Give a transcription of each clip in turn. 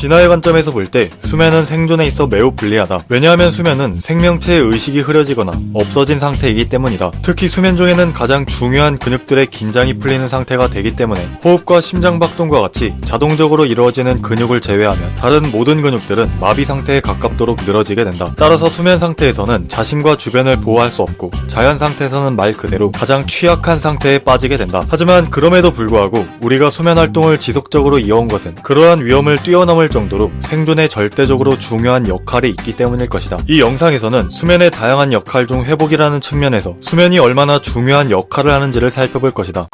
진화의 관점에서 볼 때 수면은 생존에 있어 매우 불리하다. 왜냐하면 수면은 생명체의 의식이 흐려지거나 없어진 상태이기 때문이다. 특히 수면 중에는 가장 중요한 근육들의 긴장이 풀리는 상태가 되기 때문에 호흡과 심장박동과 같이 자동적으로 이루어지는 근육을 제외하면 다른 모든 근육들은 마비 상태에 가깝도록 늘어지게 된다. 따라서 수면 상태에서는 자신과 주변을 보호할 수 없고 자연 상태에서는 말 그대로 가장 취약한 상태에 빠지게 된다. 하지만 그럼에도 불구하고 우리가 수면 활동을 지속적으로 이어온 것은 그러한 위험을 뛰어넘을 정도로 생존에 절대적으로 중요한 역할이 있기 때문일 것이다. 이 영상에서는 수면의 다양한 역할 중 회복이라는 측면에서 수면이 얼마나 중요한 역할을 하는지를 살펴볼 것이다.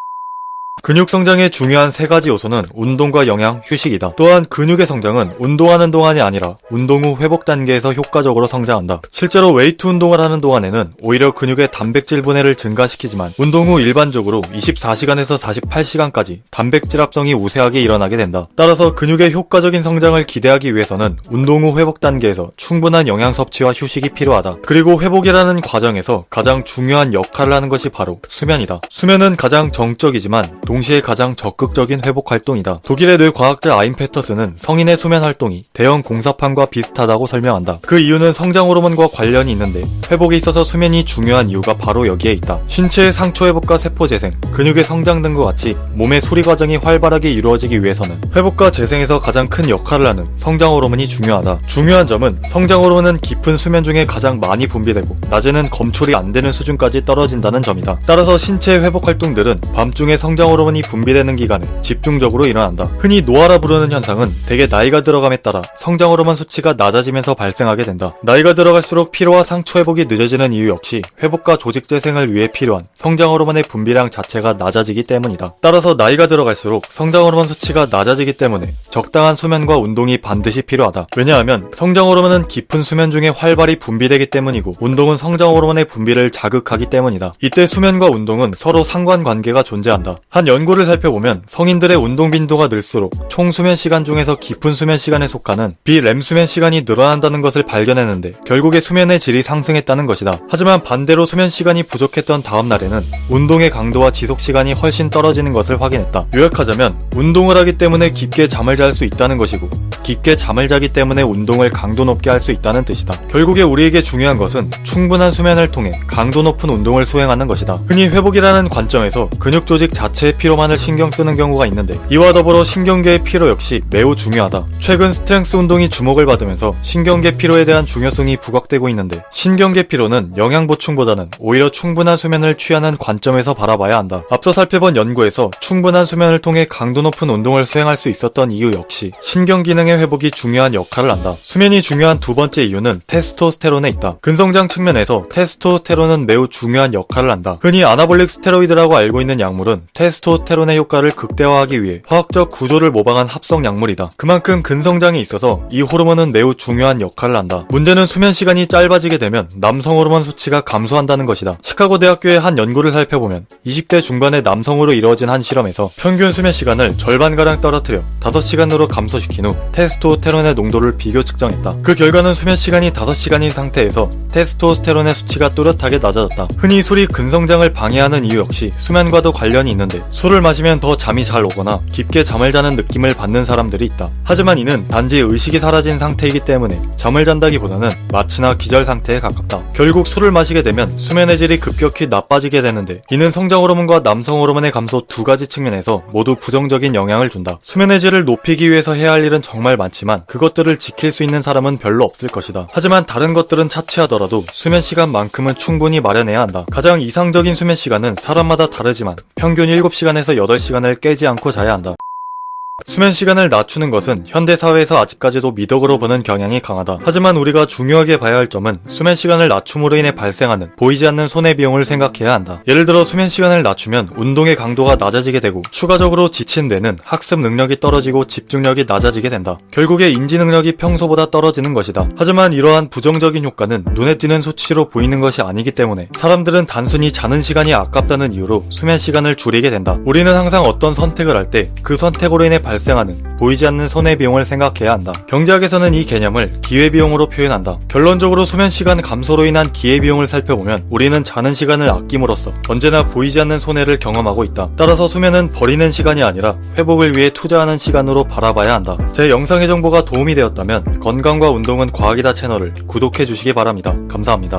근육 성장의 중요한 세 가지 요소는 운동과 영양, 휴식이다. 또한 근육의 성장은 운동하는 동안이 아니라 운동 후 회복 단계에서 효과적으로 성장한다. 실제로 웨이트 운동을 하는 동안에는 오히려 근육의 단백질 분해를 증가시키지만 운동 후 일반적으로 24시간에서 48시간까지 단백질 합성이 우세하게 일어나게 된다. 따라서 근육의 효과적인 성장을 기대하기 위해서는 운동 후 회복 단계에서 충분한 영양 섭취와 휴식이 필요하다. 그리고 회복이라는 과정에서 가장 중요한 역할을 하는 것이 바로 수면이다. 수면은 가장 정적이지만 동시에 가장 적극적인 회복 활동이다. 독일의 뇌과학자 아임 페터스는 성인의 수면 활동이 대형 공사판과 비슷하다고 설명한다. 그 이유는 성장 호르몬과 관련이 있는데 회복에 있어서 수면이 중요한 이유가 바로 여기에 있다. 신체의 상처 회복과 세포 재생, 근육의 성장 등과 같이 몸의 수리 과정이 활발하게 이루어지기 위해서는 회복과 재생에서 가장 큰 역할을 하는 성장 호르몬이 중요하다. 중요한 점은 성장 호르몬은 깊은 수면 중에 가장 많이 분비되고 낮에는 검출이 안 되는 수준까지 떨어진다는 점이다. 따라서 신체의 회복 활동들은 밤중에 성장 호르몬이 분비되는 기간에 집중적으로 일어난다. 흔히 노화라 부르는 현상은 대개 나이가 들어감에 따라 성장 호르몬 수치가 낮아지면서 발생하게 된다. 나이가 들어갈수록 피로와 상처 회복이 늦어지는 이유 역시 회복과 조직 재생을 위해 필요한 성장 호르몬의 분비량 자체가 낮아지기 때문이다. 따라서 나이가 들어갈수록 성장 호르몬 수치가 낮아지기 때문에 적당한 수면과 운동이 반드시 필요하다. 왜냐하면 성장 호르몬은 깊은 수면 중에 활발히 분비되기 때문이고 운동은 성장 호르몬의 분비를 자극하기 때문이다. 이때 수면과 운동은 서로 상관관계가 존재한다. 한 연구를 살펴보면 성인들의 운동 빈도가 늘수록 총 수면 시간 중에서 깊은 수면 시간에 속하는 비렘 수면 시간이 늘어난다는 것을 발견했는데 결국에 수면의 질이 상승했다는 것이다. 하지만 반대로 수면 시간이 부족했던 다음 날에는 운동의 강도와 지속 시간이 훨씬 떨어지는 것을 확인했다. 요약하자면 운동을 하기 때문에 깊게 잠을 잘 수 있다는 것이고 깊게 잠을 자기 때문에 운동을 강도 높게 할 수 있다는 뜻이다. 결국에 우리에게 중요한 것은 충분한 수면을 통해 강도 높은 운동을 수행하는 것이다. 흔히 회복이라는 관점에서 근육 조직 자체의 피로만을 신경 쓰는 경우가 있는데 이와 더불어 신경계의 피로 역시 매우 중요하다. 최근 스트렝스 운동이 주목을 받으면서 신경계 피로에 대한 중요성이 부각되고 있는데 신경계 피로는 영양 보충보다는 오히려 충분한 수면을 취하는 관점에서 바라봐야 한다. 앞서 살펴본 연구에서 충분한 수면을 통해 강도 높은 운동을 수행할 수 있었던 이유 역시 신경 기능의 회복이 중요한 역할을 한다. 수면이 중요한 두 번째 이유는 테스토스테론에 있다. 근성장 측면에서 테스토스테론은 매우 중요한 역할을 한다. 흔히 아나볼릭 스테로이드라고 알고 있는 약물은 테스토스테론의 효과를 극대화하기 위해 화학적 구조를 모방한 합성 약물이다. 그만큼 근성장에 있어서 이 호르몬은 매우 중요한 역할을 한다. 문제는 수면 시간이 짧아지게 되면 남성 호르몬 수치가 감소한다는 것이다. 시카고 대학교의 한 연구를 살펴보면 20대 중반의 남성으로 이루어진 한 실험에서 평균 수면 시간을 절반가량 떨어뜨려 5시간으로 감소시킨 후 테스토스테론의 농도를 비교 측정했다. 그 결과는 수면 시간이 5시간인 상태에서 테스토스테론의 수치가 뚜렷하게 낮아졌다. 흔히 술이 근성장을 방해하는 이유 역시 수면과도 관련이 있는데 술을 마시면 더 잠이 잘 오거나 깊게 잠을 자는 느낌을 받는 사람들이 있다. 하지만 이는 단지 의식이 사라진 상태이기 때문에 잠을 잔다기보다는 마취나 기절 상태에 가깝다. 결국 술을 마시게 되면 수면의 질이 급격히 나빠지게 되는데 이는 성장 호르몬과 남성 호르몬의 감소 두 가지 측면에서 모두 부정적인 영향을 준다. 수면의 질을 높이기 위해서 해야 할 일은 정말 많지만 그것들을 지킬 수 있는 사람은 별로 없을 것이다. 하지만 다른 것들은 차치하더라도 수면 시간만큼은 충분히 마련해야 한다. 가장 이상적인 수면 시간은 사람마다 다르지만 평균 7시간에서 8시간을 깨지 않고 자야 한다. 수면 시간을 낮추는 것은 현대사회에서 아직까지도 미덕으로 보는 경향이 강하다. 하지만 우리가 중요하게 봐야 할 점은 수면 시간을 낮춤으로 인해 발생하는 보이지 않는 손해비용을 생각해야 한다. 예를 들어 수면 시간을 낮추면 운동의 강도가 낮아지게 되고 추가적으로 지친 뇌는 학습 능력이 떨어지고 집중력이 낮아지게 된다. 결국에 인지 능력이 평소보다 떨어지는 것이다. 하지만 이러한 부정적인 효과는 눈에 띄는 수치로 보이는 것이 아니기 때문에 사람들은 단순히 자는 시간이 아깝다는 이유로 수면 시간을 줄이게 된다. 우리는 항상 어떤 선택을 할 때 그 선택으로 인해 발생하는 보이지 않는 손해비용을 생각해야 한다. 경제학에서는 이 개념을 기회비용으로 표현한다. 결론적으로 수면 시간 감소로 인한 기회비용을 살펴보면 우리는 자는 시간을 아낌으로써 언제나 보이지 않는 손해를 경험하고 있다. 따라서 수면은 버리는 시간이 아니라 회복을 위해 투자하는 시간으로 바라봐야 한다. 제 영상의 정보가 도움이 되었다면 건강과 운동은 과학이다 채널을 구독해 주시기 바랍니다. 감사합니다.